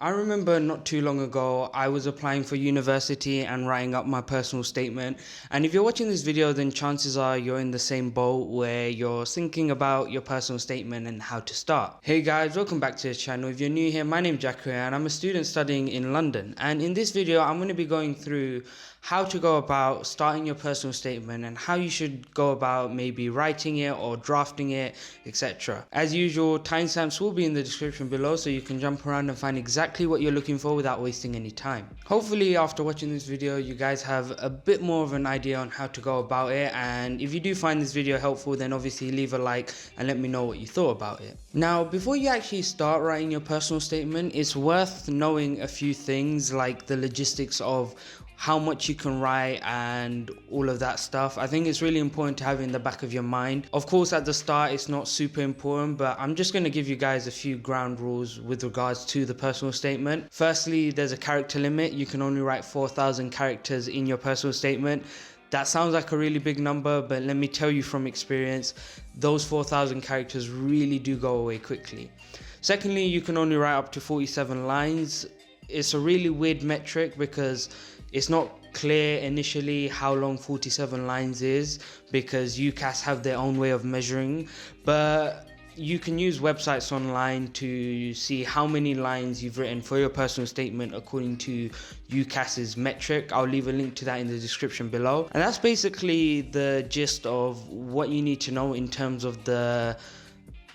I remember not too long ago, I was applying for university and writing up my personal statement. And if you're watching this video, then chances are you're in the same boat where you're thinking about your personal statement and how to start. Hey guys, welcome back to the channel. If you're new here, my name's Jack and I'm a student studying in London. And in this video, I'm going to be going through how to go about starting your personal statement and how you should go about maybe writing it or drafting it, etc. As usual, timestamps will be in the description below so you can jump around and find exactly what you're looking for without wasting any time. Hopefully after watching this video you guys have a bit more of an idea on how to go about it, and if you do find this video helpful then obviously leave a like and let me know what you thought about it. Now before you actually start writing your personal statement, it's worth knowing a few things like the logistics of how much you can write and all of that stuff. I think it's really important to have in the back of your mind. Of course at the start it's not super important, but I'm just going to give you guys a few ground rules with regards to the personal statement. Firstly, there's a character limit. You can only write 4,000 characters in your personal statement. That sounds like a really big number, but let me tell you from experience, those 4,000 characters really do go away quickly. Secondly, you can only write up to 47 lines. It's a really weird metric because it's not clear initially how long 47 lines is, because UCAS have their own way of measuring, but you can use websites online to see how many lines you've written for your personal statement according to UCAS's metric. I'll leave a link to that in the description below. And that's basically the gist of what you need to know in terms of the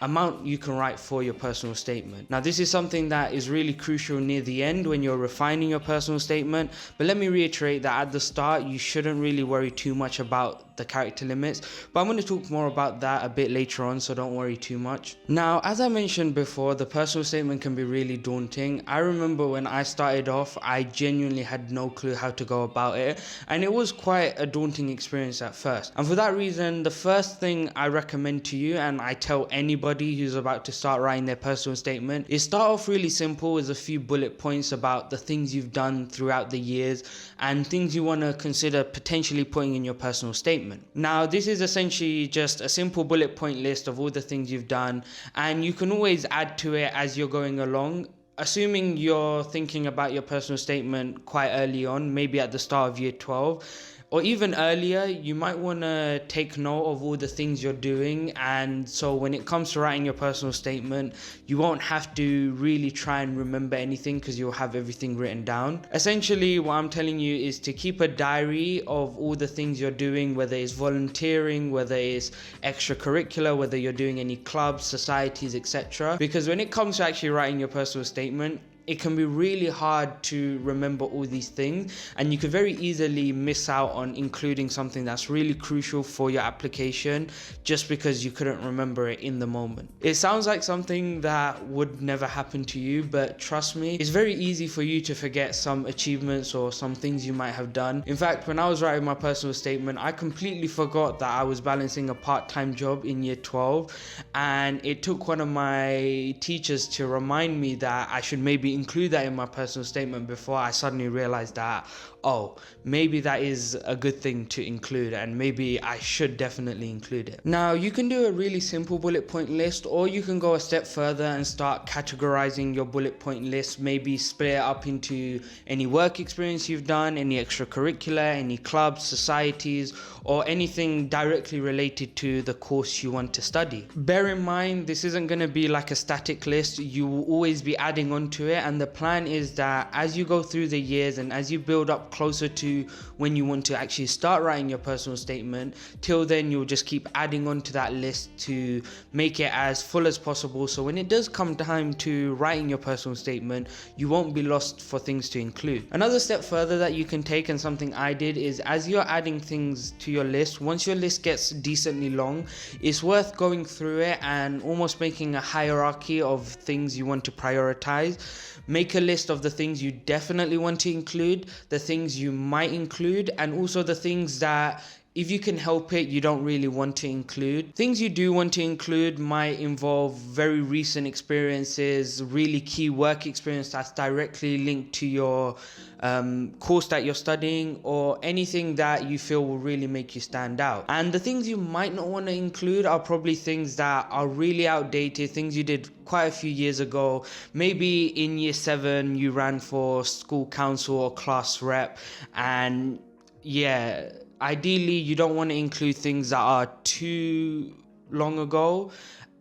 amount you can write for your personal statement. Now this is something that is really crucial near the end when you're refining your personal statement, but let me reiterate that at the start you shouldn't really worry too much about the character limits, but I'm going to talk more about that a bit later on, so don't worry too much. Now as I mentioned before, the personal statement can be really daunting. I remember when I started off, I genuinely had no clue how to go about it, and it was quite a daunting experience at first. And for that reason, the first thing I recommend to you, and I tell anybody who's about to start writing their personal statement, is start off really simple with a few bullet points about the things you've done throughout the years and things you want to consider potentially putting in your personal statement. Now this is essentially just a simple bullet point list of all the things you've done, and you can always add to it as you're going along. Assuming you're thinking about your personal statement quite early on, maybe at the start of year 12 or even earlier, you might want to take note of all the things you're doing, and so when it comes to writing your personal statement you won't have to really try and remember anything because you'll have everything written down. Essentially what I'm telling you is to keep a diary of all the things you're doing, whether it's volunteering, whether it's extracurricular, whether you're doing any clubs, societies, etc. Because when it comes to actually writing your personal statement, it can be really hard to remember all these things, and you could very easily miss out on including something that's really crucial for your application just because you couldn't remember it in the moment. It sounds like something that would never happen to you, but trust me, it's very easy for you to forget some achievements or some things you might have done. In fact, when I was writing my personal statement, I completely forgot that I was balancing a part-time job in year 12, and it took one of my teachers to remind me that I should maybe include that in my personal statement before I suddenly realized that, oh, maybe that is a good thing to include and maybe I should definitely include it. Now you can do a really simple bullet point list, or you can go a step further and start categorizing your bullet point list, maybe split it up into any work experience you've done, any extracurricular, any clubs, societies, or anything directly related to the course you want to study. Bear in mind, this isn't going to be like a static list. You will always be adding on to it, and the plan is that as you go through the years and as you build up closer to when you want to actually start writing your personal statement, till then you'll just keep adding on to that list to make it as full as possible, so when it does come time to writing your personal statement you won't be lost for things to include. Another step further that you can take, and something I did, is as you're adding things to your list, once your list gets decently long, it's worth going through it and almost making a hierarchy of things you want to prioritize. Make a list of the things you definitely want to include, the things you might include, and also the things that if you can help it, you don't really want to include. Things you do want to include might involve very recent experiences, really key work experience that's directly linked to your course that you're studying, or anything that you feel will really make you stand out. And the things you might not want to include are probably things that are really outdated, things you did quite a few years ago. Maybe in year 7 you ran for school council or class rep, and yeah, ideally you don't want to include things that are too long ago,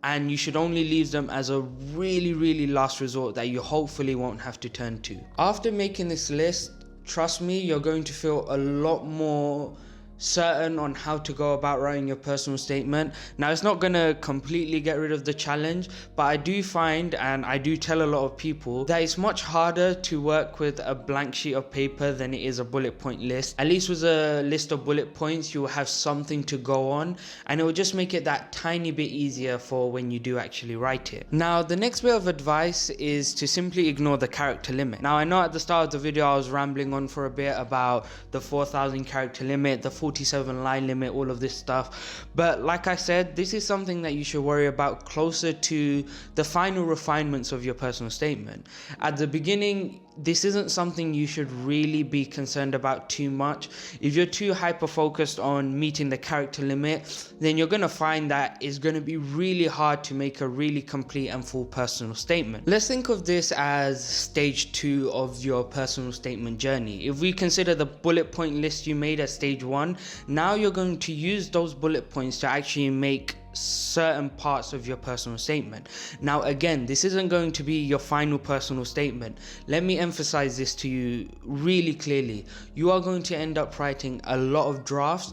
and you should only leave them as a really last resort that you hopefully won't have to turn to. After making this list, trust me, you're going to feel a lot more certain on how to go about writing your personal statement. Now, it's not going to completely get rid of the challenge, but I do find, and I do tell a lot of people, that it's much harder to work with a blank sheet of paper than it is a bullet point list. At least with a list of bullet points, you will have something to go on, and it will just make it that tiny bit easier for when you do actually write it. Now, the next bit of advice is to simply ignore the character limit. Now, I know at the start of the video I was rambling on for a bit about the 4,000 character limit, the 47 line limit, all of this stuff, but like I said, this is something that you should worry about closer to the final refinements of your personal statement. At the beginning, this isn't something you should really be concerned about too much. If you're too hyper focused on meeting the character limit, then you're going to find that it's going to be really hard to make a really complete and full personal statement. Let's think of this as stage 2 of your personal statement journey. If we consider the bullet point list you made at stage 1, now you're going to use those bullet points to actually make certain parts of your personal statement. Now again, this isn't going to be your final personal statement. Let me emphasize this to you really clearly. You are going to end up writing a lot of drafts.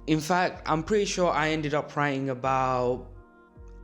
In fact, I'm pretty sure I ended up writing about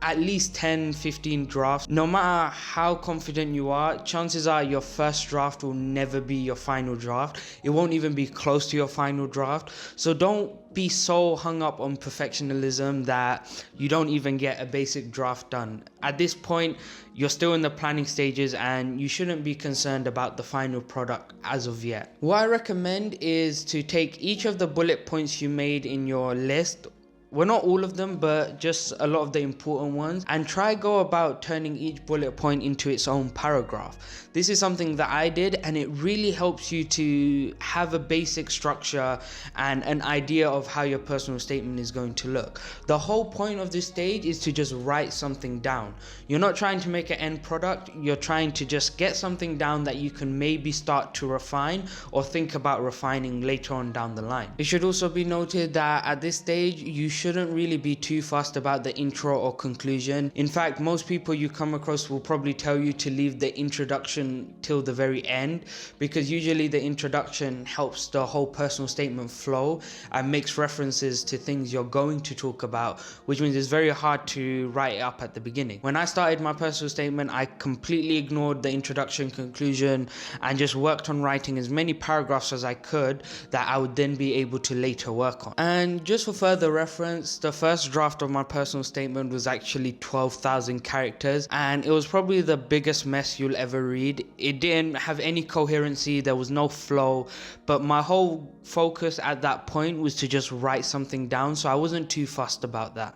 at least 10-15 drafts. No matter how confident you are, chances are your first draft will never be your final draft. It won't even be close to your final draft. So don't be so hung up on perfectionism that you don't even get a basic draft done. At this point, you're still in the planning stages and you shouldn't be concerned about the final product as of yet. What I recommend is to take each of the bullet points you made in your list, well, not all of them, but just a lot of the important ones, and try go about turning each bullet point into its own paragraph. This is something that I did, and it really helps you to have a basic structure and an idea of how your personal statement is going to look. The whole point of this stage is to just write something down. You're not trying to make an end product, you're trying to just get something down that you can maybe start to refine or think about refining later on down the line. It should also be noted that at this stage, you shouldn't really be too fussed about the intro or conclusion. In fact, most people you come across will probably tell you to leave the introduction till the very end, because usually the introduction helps the whole personal statement flow and makes references to things you're going to talk about, which means it's very hard to write it up at the beginning. When I started my personal statement, I completely ignored the introduction, conclusion, and just worked on writing as many paragraphs as I could that I would then be able to later work on. And just for further reference, the first draft of my personal statement was actually 12,000 characters, and it was probably the biggest mess you'll ever read. It didn't have any coherency, there was no flow, but my whole focus at that point was to just write something down, so I wasn't too fussed about that.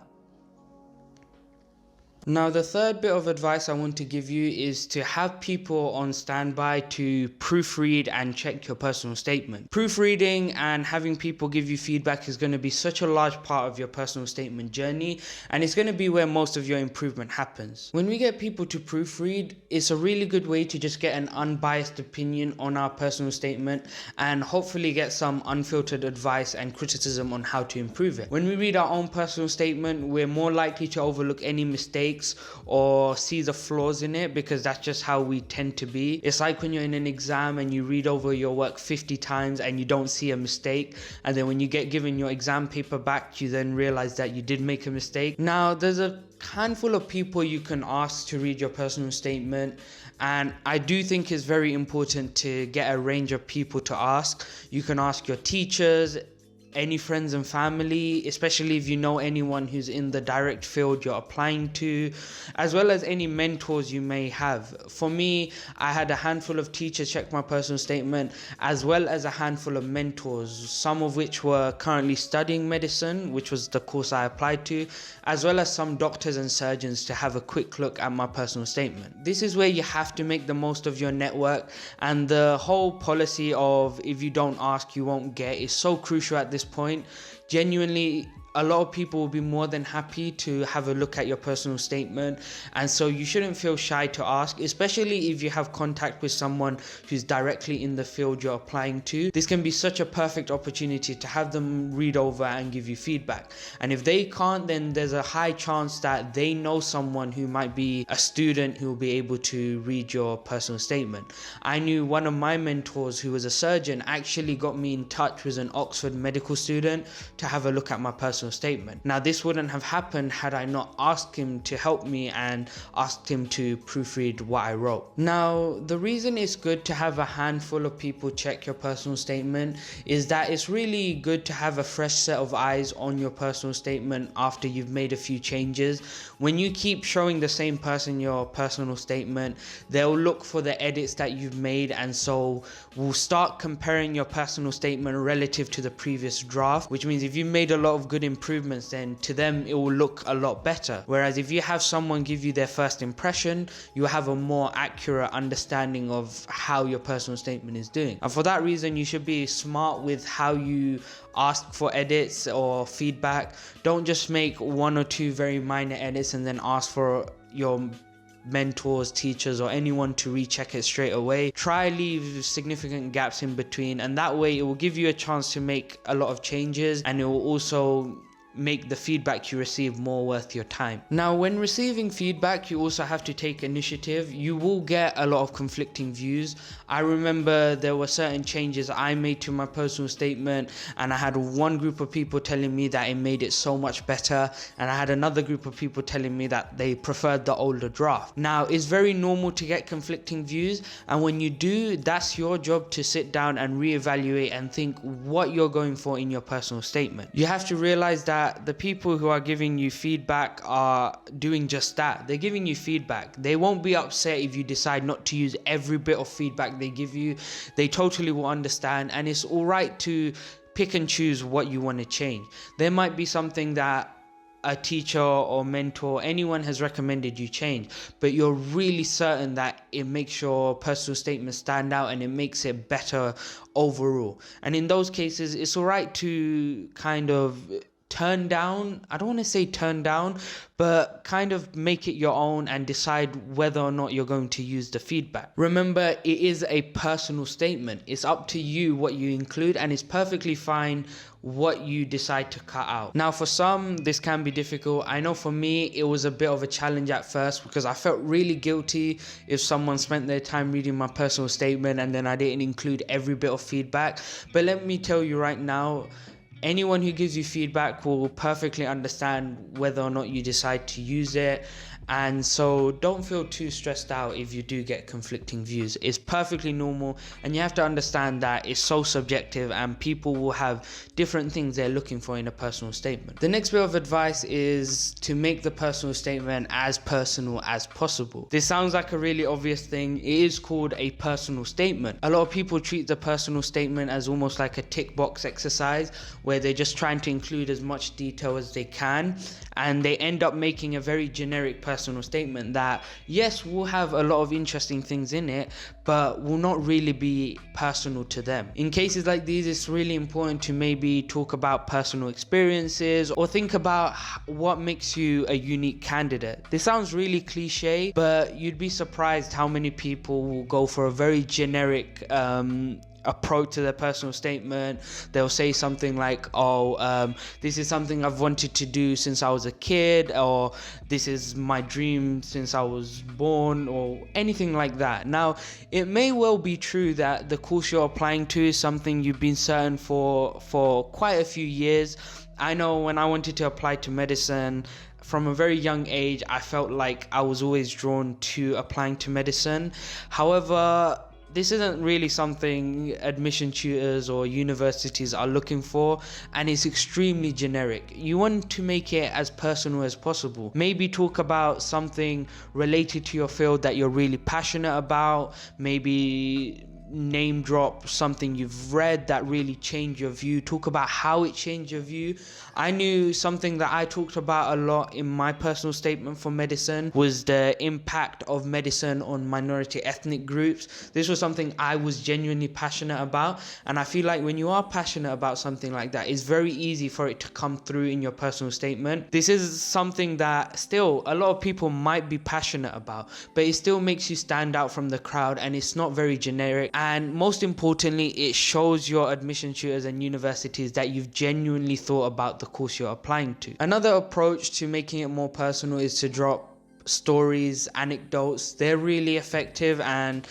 Now, the third bit of advice I want to give you is to have people on standby to proofread and check your personal statement. Proofreading and having people give you feedback is going to be such a large part of your personal statement journey, and it's going to be where most of your improvement happens. When we get people to proofread, it's a really good way to just get an unbiased opinion on our personal statement and hopefully get some unfiltered advice and criticism on how to improve it. When we read our own personal statement, we're more likely to overlook any mistakes or see the flaws in it, because that's just how we tend to be. It's like when you're in an exam and you read over your work 50 times and you don't see a mistake, and then when you get given your exam paper back, you then realize that you did make a mistake. Now, there's a handful of people you can ask to read your personal statement, and I do think it's very important to get a range of people to ask. You can ask your teachers, any friends and family, especially if you know anyone who's in the direct field you're applying to, as well as any mentors you may have. For me, I had a handful of teachers check my personal statement, as well as a handful of mentors, some of which were currently studying medicine, which was the course I applied to, as well as some doctors and surgeons to have a quick look at my personal statement. This is where you have to make the most of your network, and the whole policy of if you don't ask you won't get is so crucial at this point. Genuinely, a lot of people will be more than happy to have a look at your personal statement, and so you shouldn't feel shy to ask, especially if you have contact with someone who's directly in the field you're applying to. This can be such a perfect opportunity to have them read over and give you feedback, and if they can't, then there's a high chance that they know someone who might be a student who will be able to read your personal statement. I knew one of my mentors who was a surgeon actually got me in touch with an Oxford medical student to have a look at my personal statement. Now, this wouldn't have happened had I not asked him to help me and asked him to proofread what I wrote. Now, the reason it's good to have a handful of people check your personal statement is that it's really good to have a fresh set of eyes on your personal statement after you've made a few changes. When you keep showing the same person your personal statement, they'll look for the edits that you've made, and so we'll start comparing your personal statement relative to the previous draft, which means if you made a lot of good improvements, then to them it will look a lot better. Whereas if you have someone give you their first impression, you have a more accurate understanding of how your personal statement is doing. And for that reason, you should be smart with how you ask for edits or feedback. Don't just make one or two very minor edits and then ask for your mentors, teachers, or anyone to recheck it straight away. Try leave significant gaps in between, and that way it will give you a chance to make a lot of changes, and it will also make the feedback you receive more worth your time. Now, when receiving feedback, you also have to take initiative. You will get a lot of conflicting views. I remember there were certain changes I made to my personal statement, and I had one group of people telling me that it made it so much better, and I had another group of people telling me that they preferred the older draft. Now, it's very normal to get conflicting views, and when you do, that's your job to sit down and reevaluate and think what you're going for in your personal statement. You have to realize that the people who are giving you feedback are doing just that. They're giving you feedback. They won't be upset if you decide not to use every bit of feedback they give you. They totally will understand, and it's all right to pick and choose what you want to change. There might be something that a teacher or mentor, anyone has recommended you change, but you're really certain that it makes your personal statement stand out and it makes it better overall. And in those cases, it's all right to kind of turn down, I don't want to say turn down, but kind of make it your own and decide whether or not you're going to use the feedback. Remember, it is a personal statement. It's up to you what you include, and it's perfectly fine what you decide to cut out. Now, for some, this can be difficult. I know for me, it was a bit of a challenge at first because I felt really guilty if someone spent their time reading my personal statement and then I didn't include every bit of feedback. But let me tell you right now, anyone who gives you feedback will perfectly understand whether or not you decide to use it. And so don't feel too stressed out if you do get conflicting views. It's perfectly normal, and you have to understand that it's so subjective and people will have different things they're looking for in a personal statement. The next bit of advice is to make the personal statement as personal as possible. This sounds like a really obvious thing. It is called a personal statement. A lot of people treat the personal statement as almost like a tick box exercise where they're just trying to include as much detail as they can, and they end up making a very generic personal statement that, yes, will have a lot of interesting things in it, but will not really be personal to them. In cases like these, it's really important to maybe talk about personal experiences or think about what makes you a unique candidate. This sounds really cliche, but you'd be surprised how many people will go for a very generic approach to their personal statement. They'll say something like, this is something I've wanted to do since I was a kid, or this is my dream since I was born, or anything like that. Now, it may well be true that the course you're applying to is something you've been certain for quite a few years. I know when I wanted to apply to medicine, from a very young age, I felt like I was always drawn to applying to medicine. However, this isn't really something admission tutors or universities are looking for, and it's extremely generic. You want to make it as personal as possible. Maybe talk about something related to your field that you're really passionate about. Maybe name drop something you've read that really changed your view. Talk about how it changed your view. I knew something that I talked about a lot in my personal statement for medicine was the impact of medicine on minority ethnic groups. This was something I was genuinely passionate about, and I feel like when you are passionate about something like that, it's very easy for it to come through in your personal statement. This is something that still a lot of people might be passionate about, but it still makes you stand out from the crowd, and it's not very generic. And most importantly, it shows your admission tutors and universities that you've genuinely thought about the course you're applying to. Another approach to making it more personal is to drop stories, anecdotes. They're really effective and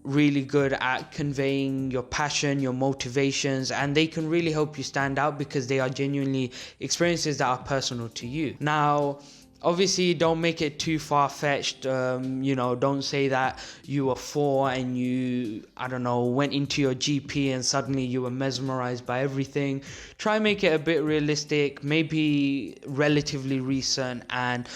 really good at conveying your passion, your motivations, and they can really help you stand out because they are genuinely experiences that are personal to you. Now, obviously, don't make it too far-fetched. Don't say that you were 4 and you, went into your GP and suddenly you were mesmerized by everything. Try and make it a bit realistic, maybe relatively recent, and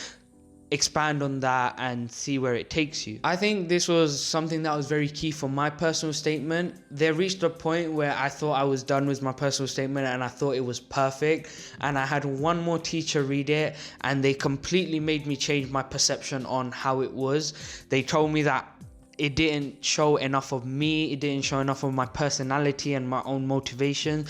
expand on that and see where it takes you. I think this was something that was very key for my personal statement. There reached a point where I thought I was done with my personal statement and I thought it was perfect, and I had one more teacher read it and they completely made me change my perception on how it was. They told me that it didn't show enough of me, it didn't show enough of my personality and my own motivation.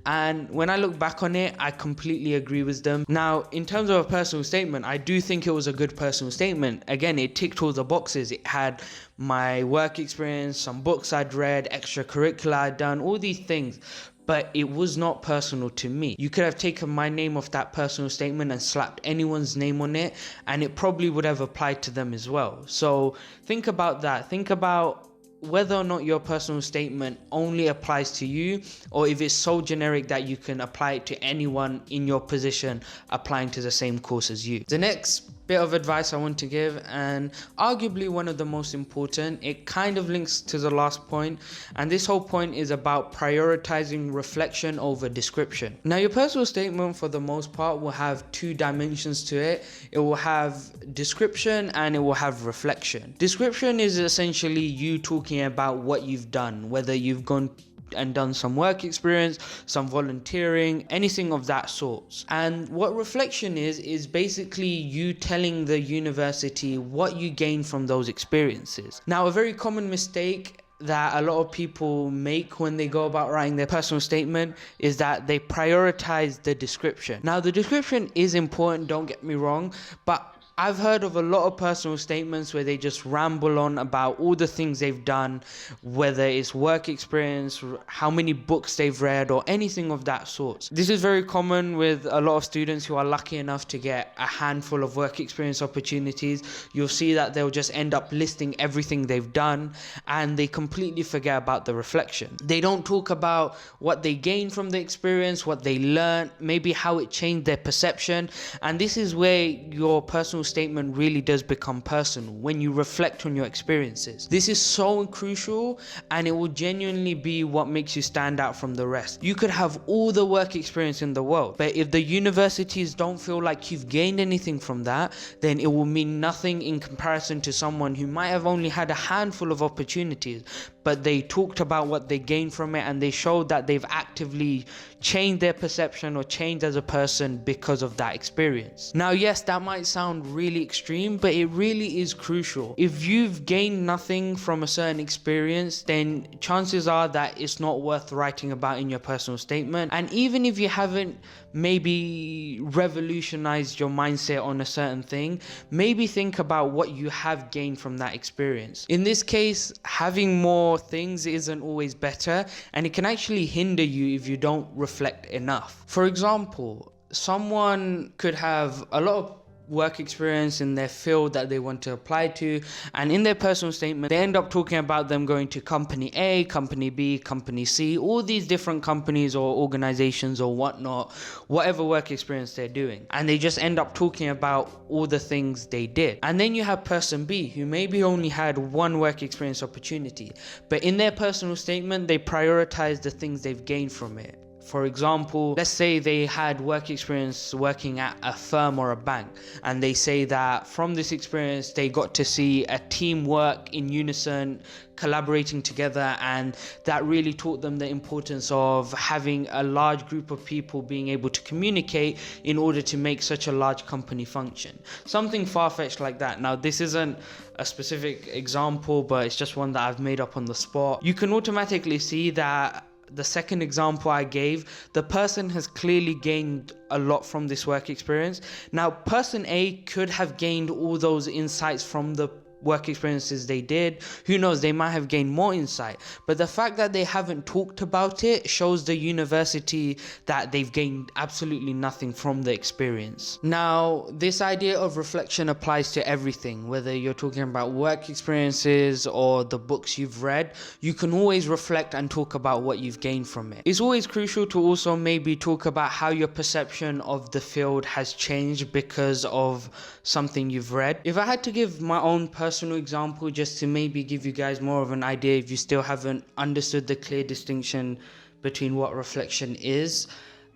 And when I look back on it, I completely agree with them. Now, in terms of a personal statement, I do think it was a good personal statement. Again, it ticked all the boxes. It had my work experience, some books I'd read, extracurricular I'd done, all these things. But it was not personal to me. You could have taken my name off that personal statement and slapped anyone's name on it, and it probably would have applied to them as well. So think about that. Think about whether or not your personal statement only applies to you, or if it's so generic that you can apply it to anyone in your position applying to the same course as you. The next bit of advice I want to give, and arguably one of the most important, it kind of links to the last point, and this whole point is about prioritizing reflection over description. Now, your personal statement for the most part will have 2 dimensions to it. It will have description and it will have reflection. Description is essentially you talking about what you've done, whether you've gone and done some work experience, some volunteering, anything of that sort. And what reflection is basically you telling the university what you gained from those experiences. Now, a very common mistake that a lot of people make when they go about writing their personal statement is that they prioritize the description. Now, the description is important, don't get me wrong, but I've heard of a lot of personal statements where they just ramble on about all the things they've done, whether it's work experience, how many books they've read, or anything of that sort. This is very common with a lot of students who are lucky enough to get a handful of work experience opportunities. You'll see that they'll just end up listing everything they've done, and they completely forget about the reflection. They don't talk about what they gained from the experience, what they learned, maybe how it changed their perception. And this is where your personal statement really does become personal, when you reflect on your experiences. This is so crucial, and it will genuinely be what makes you stand out from the rest. You could have all the work experience in the world, but if the universities don't feel like you've gained anything from that, then it will mean nothing in comparison to someone who might have only had a handful of opportunities, but they talked about what they gained from it, and they showed that they've actively changed their perception or changed as a person because of that experience. Now, yes, that might sound really extreme, but it really is crucial. If you've gained nothing from a certain experience, then chances are that it's not worth writing about in your personal statement. And even if you haven't maybe revolutionized your mindset on a certain thing, maybe think about what you have gained from that experience. In this case, having more things isn't always better, and it can actually hinder you if you don't reflect enough. For example, someone could have a lot of work experience in their field that they want to apply to, and in their personal statement they end up talking about them going to company A, company B, company C, all these different companies or organizations or whatnot, whatever work experience they're doing, and they just end up talking about all the things they did. And then you have person B, who maybe only had one work experience opportunity, but in their personal statement they prioritize the things they've gained from it. For example, let's say they had work experience working at a firm or a bank, and they say that from this experience they got to see a team work in unison, collaborating together, and that really taught them the importance of having a large group of people being able to communicate in order to make such a large company function. Something far-fetched like that. Now, this isn't a specific example, but it's just one that I've made up on the spot. You can automatically see that the second example I gave, the person has clearly gained a lot from this work experience. Now, person A could have gained all those insights from the work experiences they did. Who knows, they might have gained more insight, but the fact that they haven't talked about it shows the university that they've gained absolutely nothing from the experience. Now, this idea of reflection applies to everything, whether you're talking about work experiences or the books you've read. You can always reflect and talk about what you've gained from it. It's always crucial to also maybe talk about how your perception of the field has changed because of something you've read. If I had to give my own personal example, just to maybe give you guys more of an idea if you still haven't understood the clear distinction between what reflection is,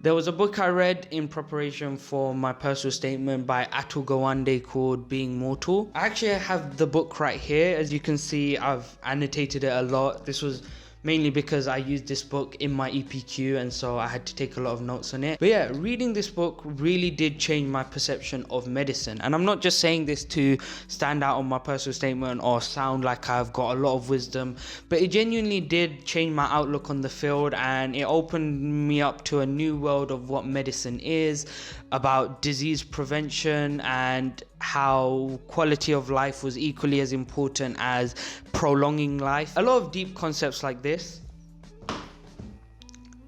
there was a book I read in preparation for my personal statement by Atul Gawande called Being Mortal. I actually have the book right here. As you can see, I've annotated it a lot. This was mainly because I used this book in my EPQ, and so I had to take a lot of notes on it. But yeah, reading this book really did change my perception of medicine. And I'm not just saying this to stand out on my personal statement or sound like I've got a lot of wisdom, but it genuinely did change my outlook on the field, and it opened me up to a new world of what medicine is, about disease prevention, and how quality of life was equally as important as prolonging life. A lot of deep concepts like this.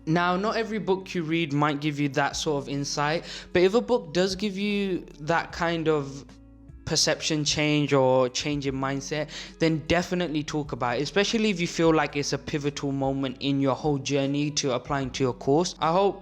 Now, not every book you read might give you that sort of insight, but if a book does give you that kind of perception change or change in mindset, then definitely talk about it, especially if you feel like it's a pivotal moment in your whole journey to applying to your course. I hope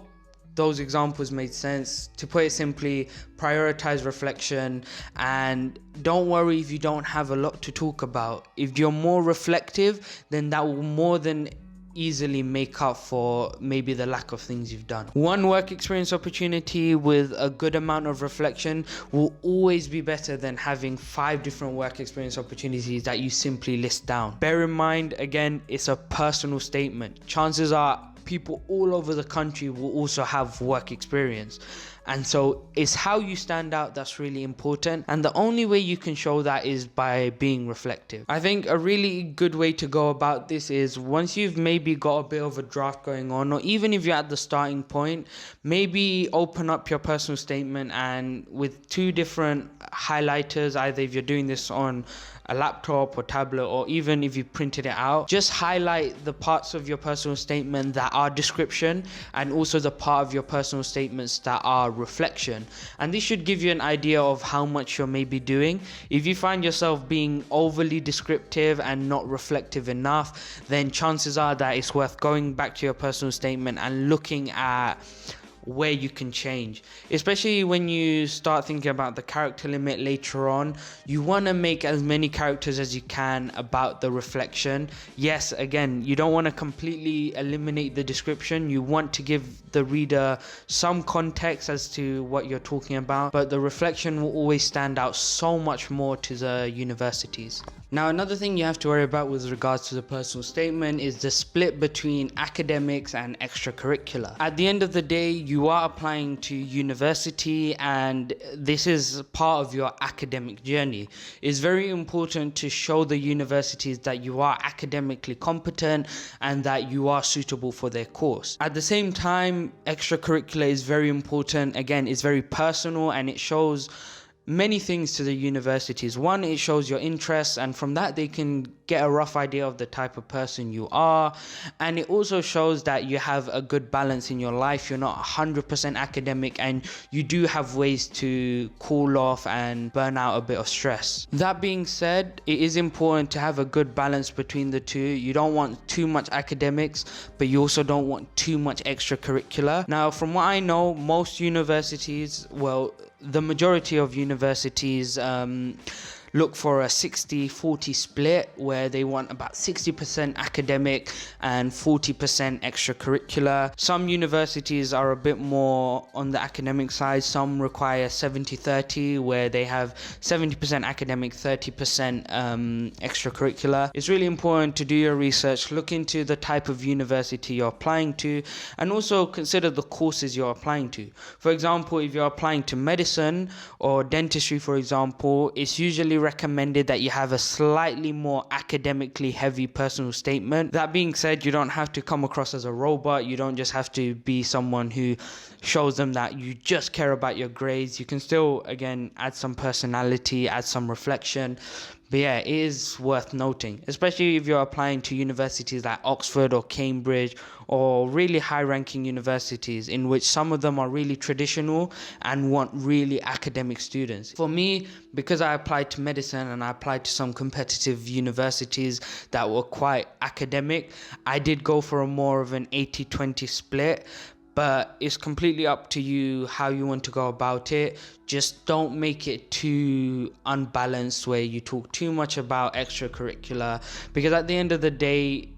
those examples made sense. To put it simply, prioritize reflection, and don't worry if you don't have a lot to talk about. If you're more reflective, then that will more than easily make up for maybe the lack of things you've done. One work experience opportunity with a good amount of reflection will always be better than having 5 different work experience opportunities that you simply list down. Bear in mind, again, it's a personal statement. Chances are people all over the country will also have work experience, and so it's how you stand out that's really important, and the only way you can show that is by being reflective. I think a really good way to go about this is, once you've maybe got a bit of a draft going on, or even if you're at the starting point, maybe open up your personal statement and with 2 different highlighters, either if you're doing this on a laptop or tablet, or even if you printed it out, just highlight the parts of your personal statement that are description, and also the part of your personal statements that are reflection. And this should give you an idea of how much you're maybe doing. If you find yourself being overly descriptive and not reflective enough, then chances are that it's worth going back to your personal statement and looking at where you can change, especially when you start thinking about the character limit later on. You want to make as many characters as you can about the reflection. Yes, again, you don't want to completely eliminate the description. You want to give the reader some context as to what you're talking about, but the reflection will always stand out so much more to the universities. Now, another thing you have to worry about with regards to the personal statement is the split between academics and extracurricular. At the end of the day, you are applying to university, and this is part of your academic journey. It's very important to show the universities that you are academically competent and that you are suitable for their course. At the same time, extracurricular is very important. Again, it's very personal, and it shows many things to the universities. One, it shows your interests, and from that they can get a rough idea of the type of person you are, and it also shows that you have a good balance in your life. You're not 100% academic, and you do have ways to cool off and burn out a bit of stress. That being said, it is important to have a good balance between the two. You don't want too much academics, but you also don't want too much extracurricular. Now, from what I know, most universities, well, the majority of universities look for a 60-40 split, where they want about 60% academic and 40% extracurricular. Some universities are a bit more on the academic side. Some require 70-30, where they have 70% academic, 30% extracurricular. It's really important to do your research, look into the type of university you're applying to, and also consider the courses you're applying to. For example, if you're applying to medicine or dentistry, for example, it's usually recommended that you have a slightly more academically heavy personal statement. That being said, you don't have to come across as a robot. You don't just have to be someone who shows them that you just care about your grades. You can still, again, add some personality, add some reflection. But yeah, it is worth noting, especially if you're applying to universities like Oxford or Cambridge, or really high-ranking universities in which some of them are really traditional and want really academic students. For me, because I applied to medicine and I applied to some competitive universities that were quite academic, I did go for a more of an 80-20 split. But it's completely up to you how you want to go about it. Just don't make it too unbalanced where you talk too much about extracurricular, because at the end of the day,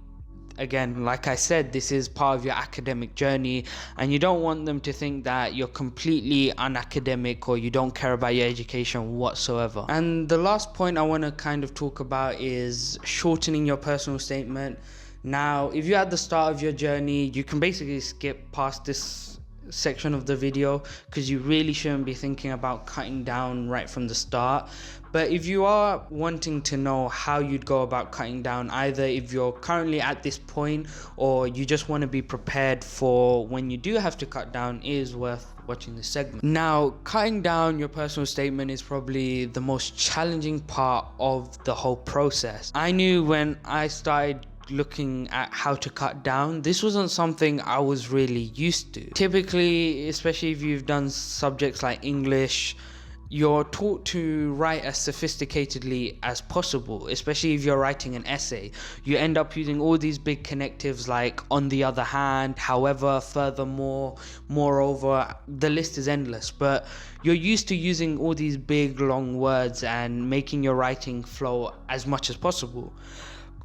again, like I said, this is part of your academic journey, and you don't want them to think that you're completely unacademic or you don't care about your education whatsoever. And the last point I want to kind of talk about is shortening your personal statement. Now, if you're at the start of your journey, you can basically skip past this section of the video, because you really shouldn't be thinking about cutting down right from the start. But if you are wanting to know how you'd go about cutting down, either if you're currently at this point or you just want to be prepared for when you do have to cut down, it is worth watching this segment. Now, cutting down your personal statement is probably the most challenging part of the whole process. I knew when I started looking at how to cut down, this wasn't something I was really used to. Typically, especially if you've done subjects like English, you're taught to write as sophisticatedly as possible, especially if you're writing an essay. You end up using all these big connectives like on the other hand, however, furthermore, moreover, the list is endless. But you're used to using all these big long words and making your writing flow as much as possible.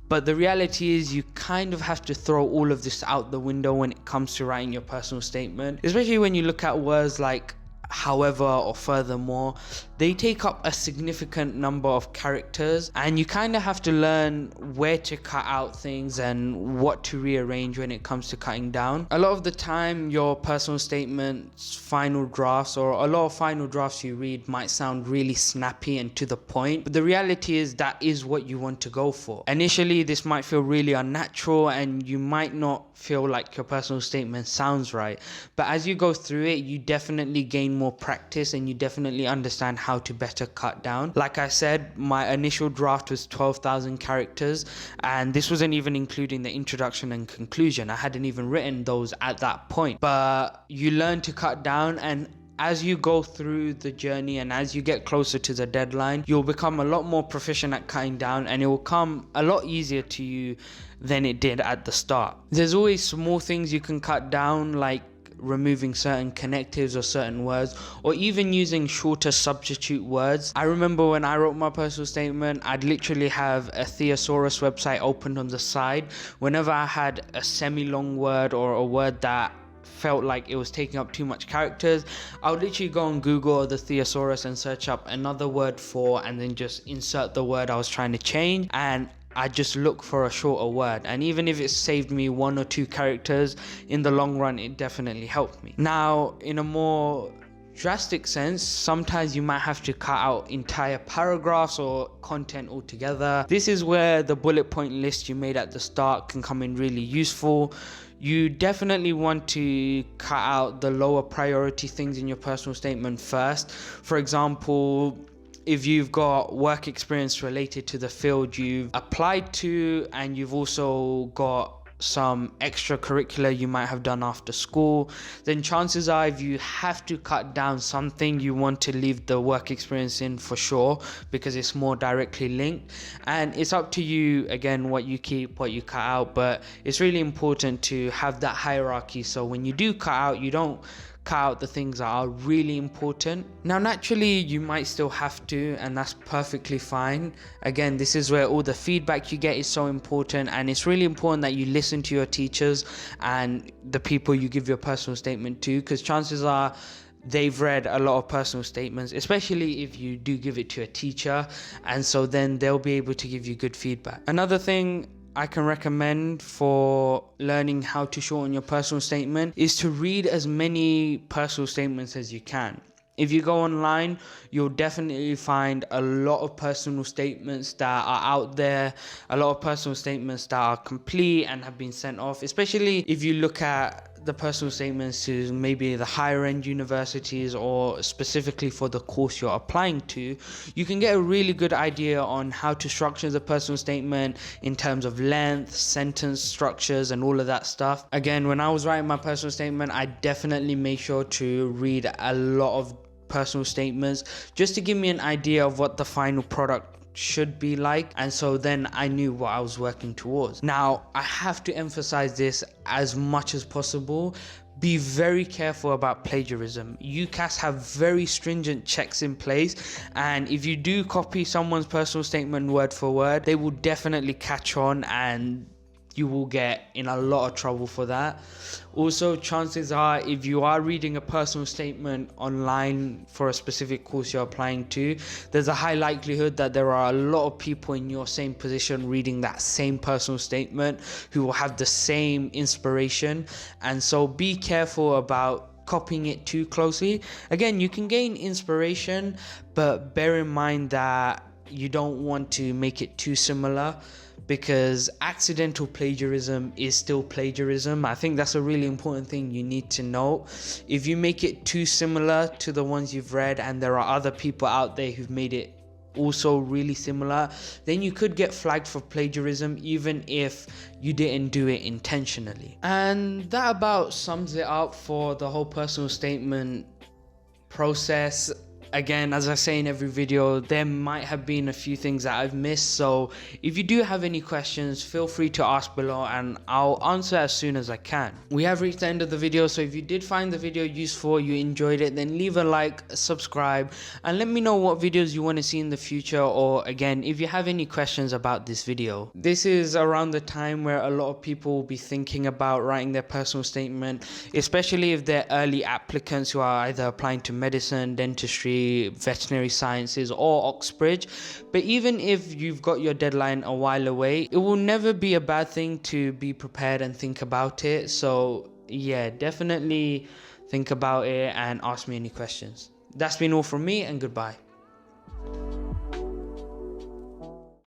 But the reality is you kind of have to throw all of this out the window when it comes to writing your personal statement, especially when you look at words like however or furthermore. They take up a significant number of characters, and you kind of have to learn where to cut out things and what to rearrange when it comes to cutting down. A lot of the time, your personal statement's final drafts, or a lot of final drafts you read, might sound really snappy and to the point, but the reality is that is what you want to go for. Initially, this might feel really unnatural and you might not feel like your personal statement sounds right, but as you go through it, you definitely gain more practice and you definitely understand how to better cut down. Like I said, my initial draft was 12,000 characters, and this wasn't even including the introduction and conclusion. I hadn't even written those at that point. But you learn to cut down, and as you go through the journey and as you get closer to the deadline, you'll become a lot more proficient at cutting down, and it will come a lot easier to you than it did at the start. There's always small things you can cut down, like removing certain connectives or certain words, or even using shorter substitute words. I remember when I wrote my personal statement, I'd literally have a thesaurus website opened on the side. Whenever I had a semi-long word or a word that felt like it was taking up too much characters, I would literally go on Google or the thesaurus and search up another word for, and then just insert the word I was trying to change, and I just look for a shorter word. And even if it saved me 1 or 2 characters, in the long run, it definitely helped me. Now, in a more drastic sense, sometimes you might have to cut out entire paragraphs or content altogether. This is where the bullet point list you made at the start can come in really useful. You definitely want to cut out the lower priority things in your personal statement first. For example, if you've got work experience related to the field you've applied to, and you've also got some extracurricular you might have done after school, then chances are if you have to cut down something, you want to leave the work experience in for sure, because it's more directly linked. And it's up to you again what you keep, what you cut out, but it's really important to have that hierarchy, so when you do cut out, you don't cut out the things that are really important. Now naturally you might still have to, and that's perfectly fine. Again, this is where all the feedback you get is so important, and it's really important that you listen to your teachers and the people you give your personal statement to, because chances are they've read a lot of personal statements, especially if you do give it to a teacher, and so then they'll be able to give you good feedback. Another thing I can recommend for learning how to shorten your personal statement is to read as many personal statements as you can. If you go online, you'll definitely find a lot of personal statements that are out there, a lot of personal statements that are complete and have been sent off, especially if you look at the personal statements to maybe the higher end universities or specifically for the course you're applying to. You can get a really good idea on how to structure the personal statement in terms of length, sentence structures, and all of that stuff. Again, when I was writing my personal statement, I definitely made sure to read a lot of personal statements just to give me an idea of what the final product should be like, and so then I knew what I was working towards. Now I have to emphasize this as much as possible: be very careful about plagiarism. UCAS have very stringent checks in place, and if you do copy someone's personal statement word for word, they will definitely catch on and you will get in a lot of trouble for that. Also, chances are if you are reading a personal statement online for a specific course you're applying to, there's a high likelihood that there are a lot of people in your same position reading that same personal statement who will have the same inspiration, and so be careful about copying it too closely. Again, you can gain inspiration, but bear in mind that you don't want to make it too similar, because accidental plagiarism is still plagiarism. I think that's a really important thing you need to know. If you make it too similar to the ones you've read, and there are other people out there who've made it also really similar, then you could get flagged for plagiarism even if you didn't do it intentionally. And that about sums it up for the whole personal statement process. Again, as I say in every video, there might have been a few things that I've missed, so if you do have any questions, feel free to ask below and I'll answer as soon as I can. We have reached the end of the video, so if you did find the video useful, you enjoyed it, then leave a like, subscribe, and let me know what videos you want to see in the future, or again, if you have any questions about this video. This is around the time where a lot of people will be thinking about writing their personal statement, especially if they're early applicants who are either applying to medicine, dentistry, veterinary sciences, or Oxbridge. But even if you've got your deadline a while away, it will never be a bad thing to be prepared and think about it. So yeah, definitely think about it and ask me any questions. That's been all from me, and goodbye.